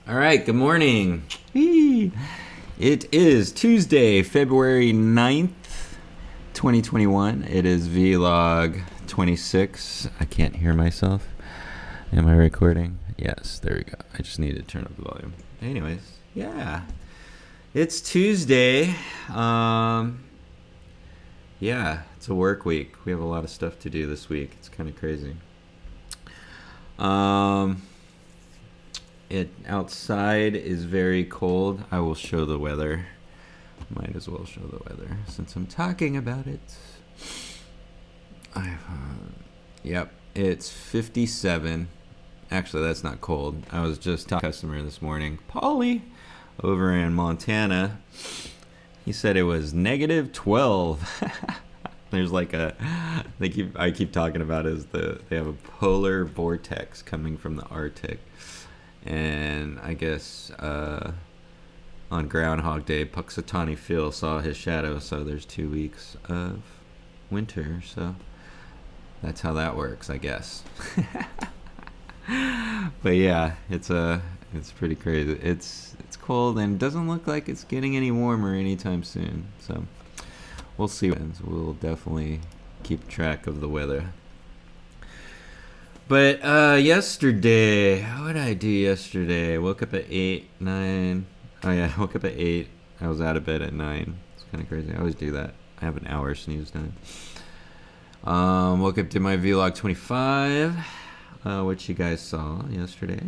All right, good morning. Whee! It is Tuesday, February 9th, 2021. It is vlog 26. I can't hear myself. Am I recording? Yes, there we go. I just need to turn up the volume. Anyways, yeah. It's Tuesday. Yeah, it's a work week. We have a lot of stuff to do this week. It's kind of crazy. It outside is very cold. I will show the weather. Might as well show the weather since I'm talking about it. Yep, it's 57. Actually, that's not cold. I was just talking to a customer this morning, Polly, over in Montana. He said it was negative 12. There's like I keep talking about is they have a polar vortex coming from the Arctic. And I guess on Groundhog Day, Puxatawny Phil saw his shadow, so there's 2 weeks of winter. So that's how that works, I guess. But yeah, it's pretty crazy. It's cold and doesn't look like it's getting any warmer anytime soon. So we'll see. We'll definitely keep track of the weather. But yesterday, what did I do yesterday? I woke up at 8, 9. Oh yeah, I woke up at 8. I was out of bed at 9. It's kind of crazy. I always do that. I have an hour snooze time. Woke up to my vlog 25, which you guys saw yesterday.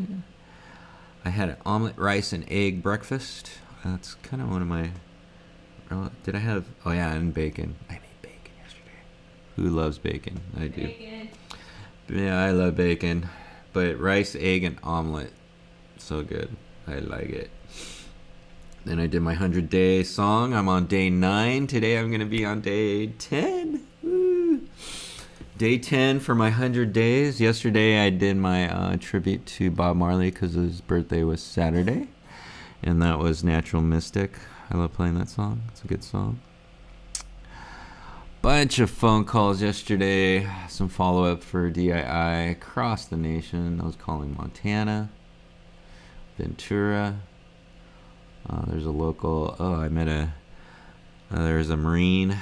I had an omelet, rice, and egg breakfast. That's kind of one of my... Did I have... Oh yeah, and bacon. I made bacon yesterday. Who loves bacon? I do. Bacon. Yeah, I love bacon, but rice, egg, and omelet, so good. I like it. Then I did my 100-day song. I'm on day 9. Today I'm going to be on day 10. Woo. Day 10 for my 100 days. Yesterday I did my tribute to Bob Marley because his birthday was Saturday, and that was Natural Mystic. I love playing that song. It's a good song. Bunch of phone calls yesterday, some follow-up for DII across the nation. I was calling Montana, Ventura. There's a local, I met there's a Marine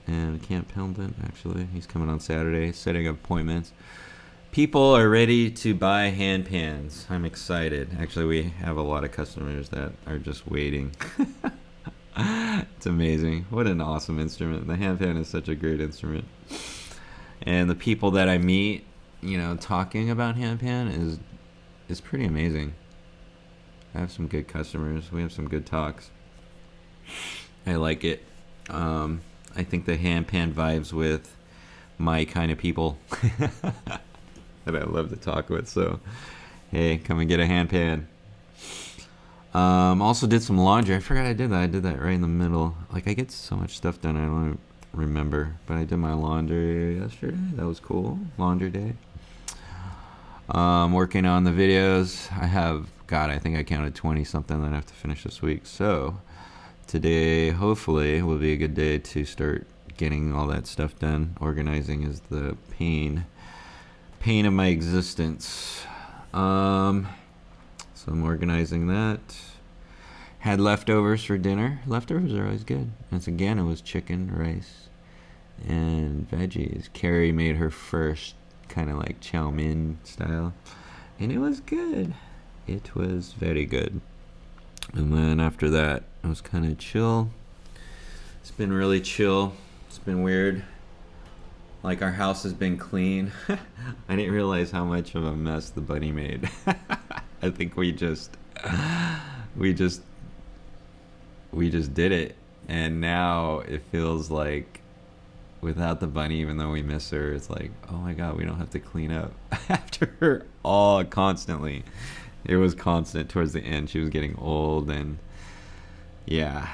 in Camp Pendleton, actually. He's coming on Saturday, setting up appointments. People are ready to buy hand pans. I'm excited. Actually, we have a lot of customers that are just waiting. It's amazing. What an awesome instrument. The handpan is such a great instrument. And the people that I meet, talking about handpan is pretty amazing. I have some good customers. We have some good talks. I like it. I think the handpan vibes with my kind of people that I love to talk with. So, hey, come and get a handpan. Also did some laundry. I forgot I did that. I did that right in the middle. Like, I get so much stuff done, I don't remember. But I did my laundry yesterday. That was cool. Laundry day. Working on the videos. I think I counted 20 something that I have to finish this week. So today, hopefully, will be a good day to start getting all that stuff done. Organizing is the pain of my existence. So I'm organizing that. Had leftovers for dinner. Leftovers are always good. It was chicken, rice, and veggies. Carrie made her first kind of like chow mein style, and it was good. It was very good. And then after that, it was kind of chill. It's been really chill. It's been weird. Like, our house has been clean. I didn't realize how much of a mess the bunny made. I think we just did it, and now it feels like without the bunny, even though we miss her, it's like, oh my god, we don't have to clean up after her all constantly. It was constant towards the end. She was getting old, and yeah,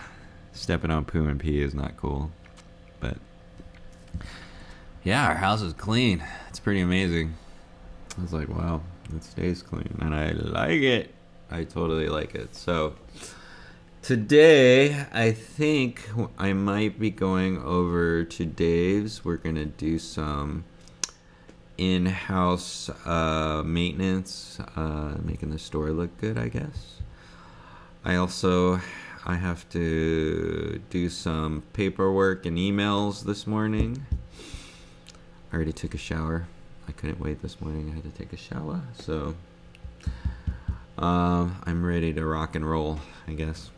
stepping on poo and pee is not cool. But yeah, our house is clean. It's pretty amazing. I was like, wow, it stays clean, and I like it. I totally like it. So today, I think I might be going over to Dave's. We're gonna do some in-house maintenance, making the store look good, I guess. I have to do some paperwork and emails this morning. I already took a shower. I couldn't wait this morning. I had to take a shower. So I'm ready to rock and roll, I guess.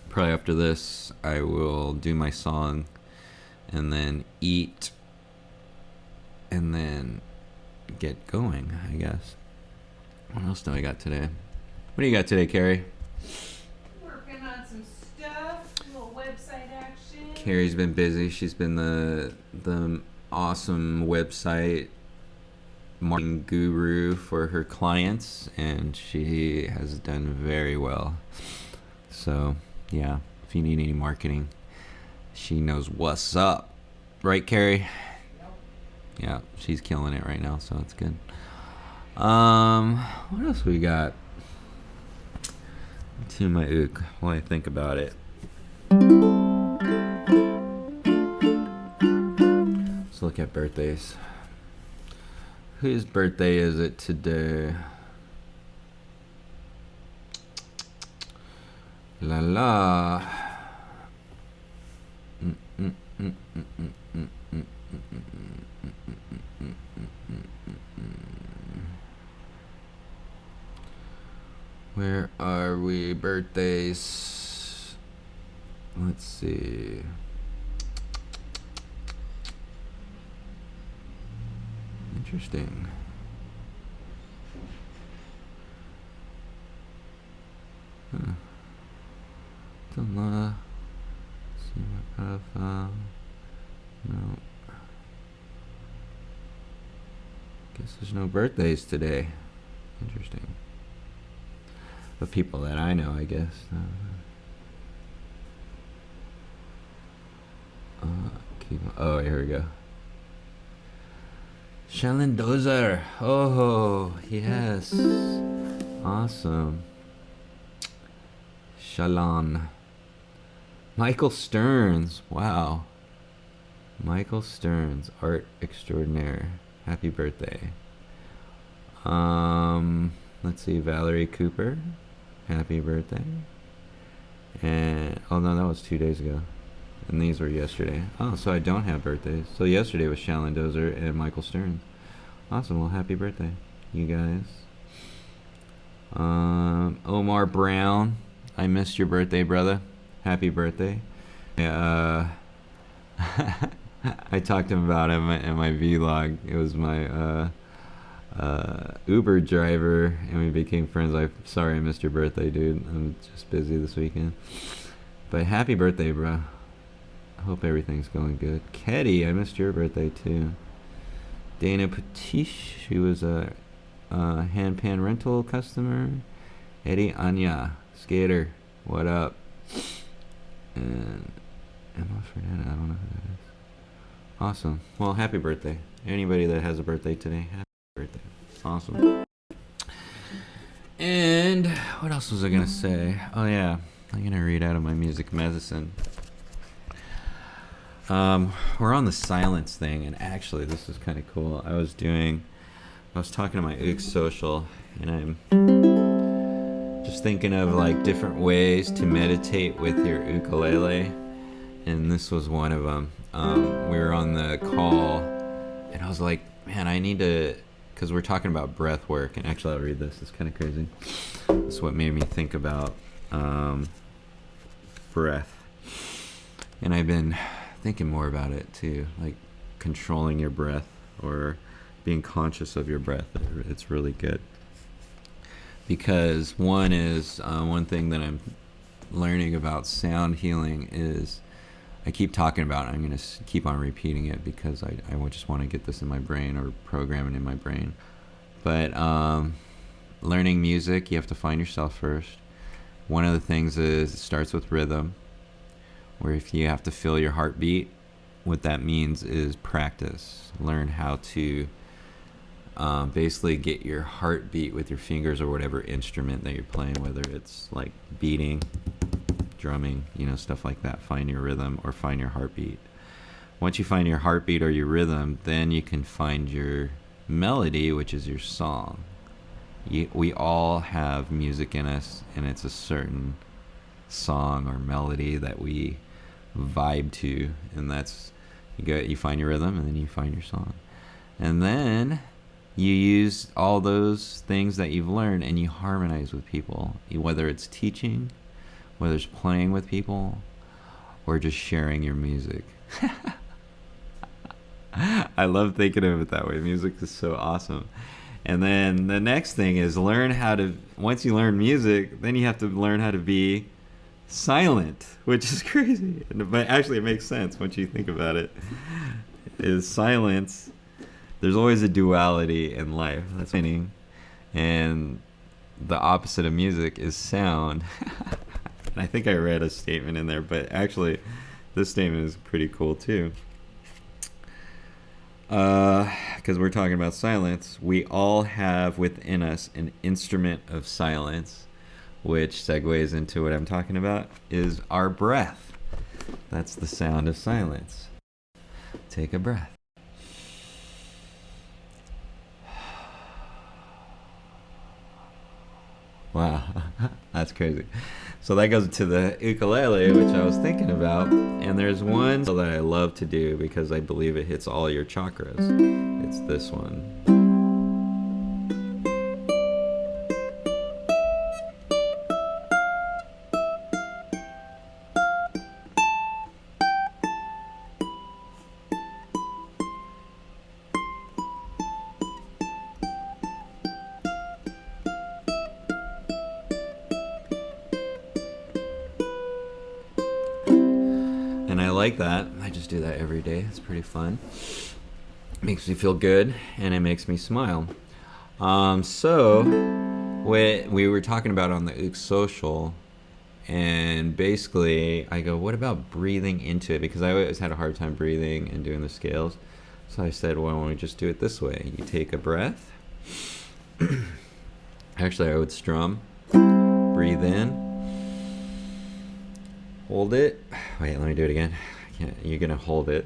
Probably after this, I will do my song and then eat and then get going, I guess. What else do I got today? What do you got today, Carrie? Working on some stuff, a little website action. Carrie's been busy. She's been the awesome website marketing guru for her clients, and she has done very well. So, yeah, if you need any marketing, she knows what's up. Right, Carrie? Yep. Yeah, she's killing it right now, so it's good. What else we got? To my ook while I think about it. Let's look at birthdays. Whose birthday is it today? La la. Where are we? Birthdays. Let's see. Interesting. Huh. Don't know. See my profile. No. Guess there's no birthdays today. Interesting. But people that I know, I guess. Oh, here we go. Shallon Dozer. Oh, yes. Awesome. Shalon. Michael Stearns. Wow. Michael Stearns, art extraordinaire. Happy birthday. Let's see, Valerie Cooper. Happy birthday. And oh no, that was 2 days ago. And these were yesterday. Oh, so I don't have birthdays. So yesterday was Shallon Dozer and Michael Stearns. Awesome. Well, happy birthday, you guys. Omar Brown. I missed your birthday, brother. Happy birthday. Yeah, I talked to him about it in my vlog. It was my Uber driver, and we became friends. I'm sorry I missed your birthday, dude. I'm just busy this weekend. But happy birthday, bro. I hope everything's going good. Ketty, I missed your birthday too. Dana Patish, she was a handpan rental customer. Eddie Anya, skater, what up? And Emma Fernanda, I don't know who that is. Awesome. Well, happy birthday. Anybody that has a birthday today, happy birthday. Awesome. And what else was I gonna say? Oh yeah, I'm gonna read out of my music medicine. We're on the silence thing, and actually this is kind of cool. I was talking to my Ook social, and I'm just thinking of like different ways to meditate with your ukulele, and this was one of them. We were on the call, and I was like, man, I need to, because we're talking about breath work, and actually I'll read this. It's kind of crazy. This is what made me think about breath, and I've been thinking more about it too, like controlling your breath or being conscious of your breath. It's really good, because one thing that I'm learning about sound healing is, I keep talking about it, I'm going to keep on repeating it because I just want to get this in my brain, or program it in my brain. But learning music, you have to find yourself first. One of the things is it starts with rhythm, where if you have to feel your heartbeat, what that means is practice. Learn how to basically get your heartbeat with your fingers or whatever instrument that you're playing, whether it's like beating, drumming, stuff like that. Find your rhythm or find your heartbeat. Once you find your heartbeat or your rhythm, then you can find your melody, which is your song. We all have music in us, and it's a certain song or melody that we vibe to, and that's you find your rhythm, and then you find your song, and then you use all those things that you've learned and you harmonize with people, whether it's teaching, whether it's playing with people, or just sharing your music. I love thinking of it that way. Music is so awesome. And then the next thing is once you learn music, then you have to learn how to be silent, which is crazy. But actually, it makes sense once you think about it. Is silence. There's always a duality in life. That's meaning. And the opposite of music is sound. And I think I read a statement in there, but actually, this statement is pretty cool too. Because we're talking about silence, we all have within us an instrument of silence, which segues into what I'm talking about, is our breath. That's the sound of silence. Take a breath. Wow, that's crazy. So that goes to the ukulele, which I was thinking about. And there's one that I love to do because I believe it hits all your chakras. It's this one. And I like that. I just do that every day. It's pretty fun. Makes me feel good, and it makes me smile. So what we were talking about on the Ook Social, and basically I go, what about breathing into it? Because I always had a hard time breathing and doing the scales. So I said, why don't we just do it this way? You take a breath. Actually, I would strum. Breathe in. Hold it. Wait, let me do it again. You're gonna hold it.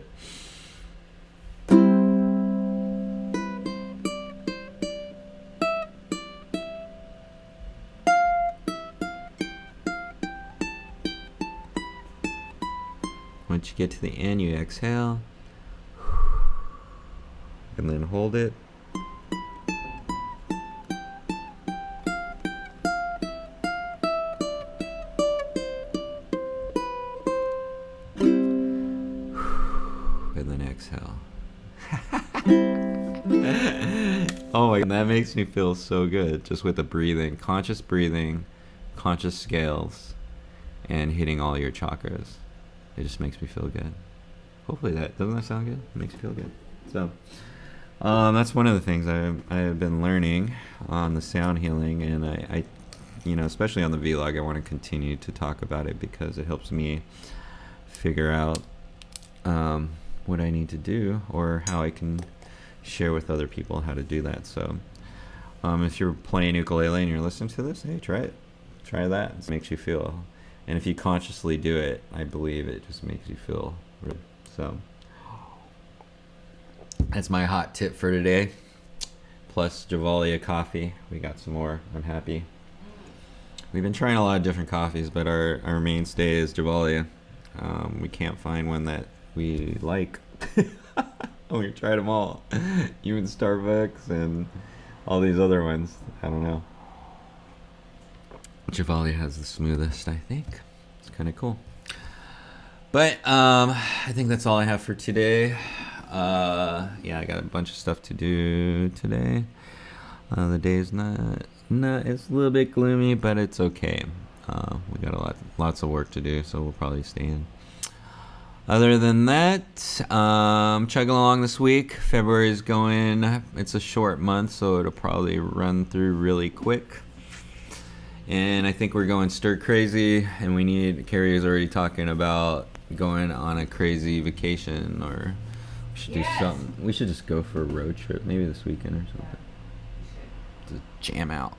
Once you get to the end, you exhale. And then hold it. And then exhale. Oh my God, that makes me feel so good. Just with the breathing, conscious scales, and hitting all your chakras. It just makes me feel good. Hopefully doesn't that sound good? It makes me feel good. So that's one of the things I've been learning on the sound healing, and I especially on the vlog, I want to continue to talk about it because it helps me figure out what I need to do or how I can share with other people how to do that. So if you're playing ukulele and you're listening to this, hey, try it. Try that. It makes you feel. And if you consciously do it, I believe it just makes you feel good. So that's my hot tip for today. Plus Javalia coffee. We got some more. I'm happy. We've been trying a lot of different coffees, but our mainstay is Javalia. We can't find one that we like. We tried them all. Even Starbucks and all these other ones. I don't know. Javalia has the smoothest, I think. It's kind of cool. But I think that's all I have for today. I got a bunch of stuff to do today. The day's not it's a little bit gloomy, but it's okay. We got lots of work to do, so we'll probably stay in. Other than that, chugging along this week. February's going. It's a short month, so it'll probably run through really quick. And I think we're going stir crazy, and Carrie is already talking about going on a crazy vacation, or we should do something. We should just go for a road trip, maybe this weekend or something. To jam out.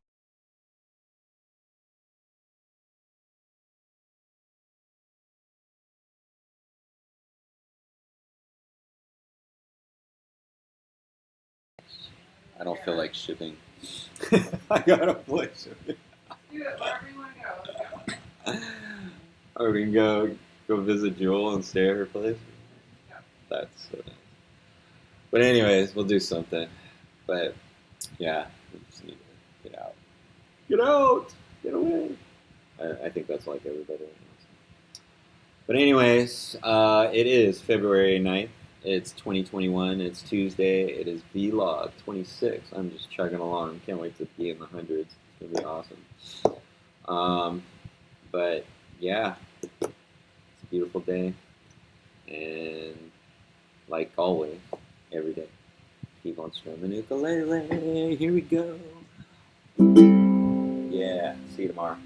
I don't feel like shipping. I gotta avoid shipping. Do it wherever you want to go. Let's go. Or we can go visit Jewel and stay at her place. Yeah. That's so nice. But anyways, we'll do something. But yeah, we just need to get out. Get out! Get away! I think that's like everybody else. But anyways, it is February 9th. It's 2021. It's Tuesday. It is vlog 26. I'm just chugging along. Can't wait to be in the hundreds. It's going to be awesome. But yeah, it's a beautiful day. And like always, every day, keep on strumming ukulele. Here we go. Yeah, see you tomorrow.